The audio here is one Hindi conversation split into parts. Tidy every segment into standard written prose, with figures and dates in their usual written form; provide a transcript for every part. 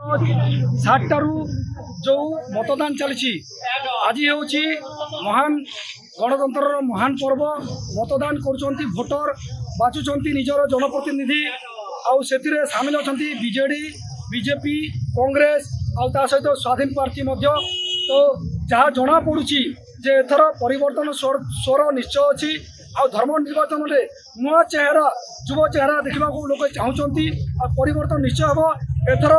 सातटारू जो मतदान चली आज हूँ महान गणतंत्र महान पर्व मतदान कर भोटर बाछुंट निजर जनप्रतिनिधि आउ से सामिल अच्छा बीजेडी बीजेपी कांग्रेस आउ ता सहित स्वाधीन पार्टी तो जहाँ जना पड़ुची जे एथर परिवर्तन स्वर निश्चय अच्छी आ धर्म निर्वाचन में नुआ चेहरा युव चेहरा देखा लोग चाहते परिवर्तन निश्चय हम एथर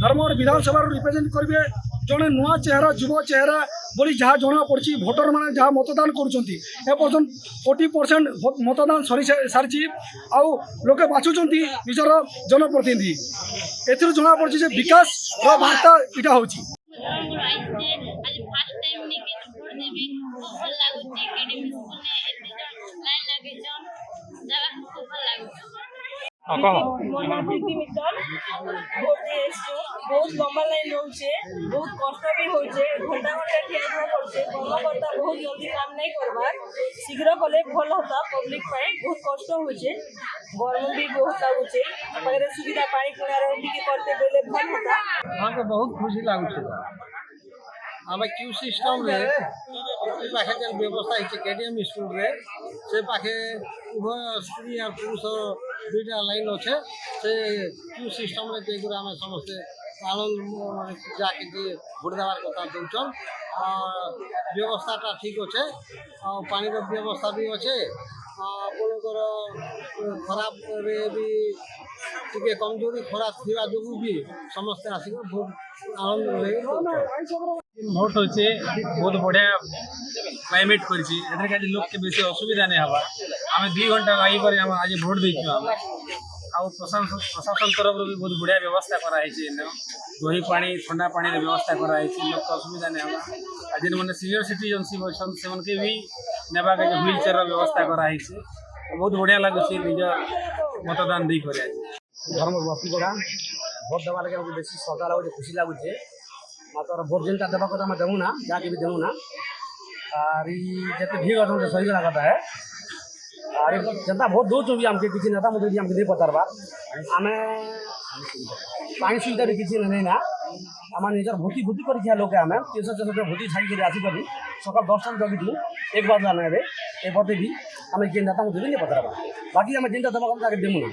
धर्मर विधानसभा रिप्रेजेंट करेंगे जड़े नुआ चेहरा युव चेहरा बोली जहाँ जना पड़ी भोटर मैंने जहाँ मतदान कर 40% मतदान सरी सारी आउ लोके बाछुंट निजर जनप्रतिनिधि ए जना पड़ी विकास वार्ता इटा हूँ बहुत लंबा लाइन रोचे बहुत कष्ट भी होचे घंटा घंटा ठिया पड़े कर्मकर्ता बहुत जल्दी काम नहीं करवार शीघ्र कले भल होता पब्लिक बहुत कष्ट होचे गरम भी बहुत लगुचे पाखे सुविधा पानी पुणार करते बेले भल होता हमको बहुत खुशी लगुचे आम क्यू सिस्टम रे पाखे जो व्यवस्था है केडीएम स्कूल रे से पाखे उभय स्त्री और पुरुष दुईटा लाइन अच्छे से क्यू सिस्टम रे आम समस्ते आनंद जाके भोट देवार कथा दौन व्यवस्थाटा ठीक अच्छे पानी व्यवस्था भी अच्छे आपणकर खराब रे भी टिके कमजोरी खराब थी जो भी समस्ते आसिक बहुत आनंद भोट होचे बहुत बढ़िया क्लाइमेट कर लोग के बेसी असुविधा नहीं हवा आम 2 घंटा लगी पर आज भोट देचु आम प्रशासन तरफ भी बहुत बढ़िया व्यवस्था कराई दही पानी ठंडा पानी व्यवस्था कराई लोग को असुविधा नहीं हवा जिन मैंने सीनियर सिटीजनशिप अच्छा से भी नेबा के व्हील चेयर व्यवस्था कराई बहुत बढ़िया लगुच निज मतदान दी कर धर्म बस्ती जगह भोट देवा लगे बेसी सजा लगे खुशी लगुचे मात्र भोट जेनटा देवा कथा मैं देवु ना जाके भी देवु ना आर जिते भीड़ अच्छे सही कथा है आर जनता भोट दौर भी आमके किसी नेता मुझे आमके नहीं पतारबा आम पानी सुविधा भी किसी नहीं ना आम निजर भोटी भोटी कर लोग आम 300-400 भोटी छाड़ी आसिक सकाल 10 जगिलु 1 बार जाना ए भी आम जे नेता मुझे नहीं पतारबा बाकी आम जेनटा देवा कथा देमु ना।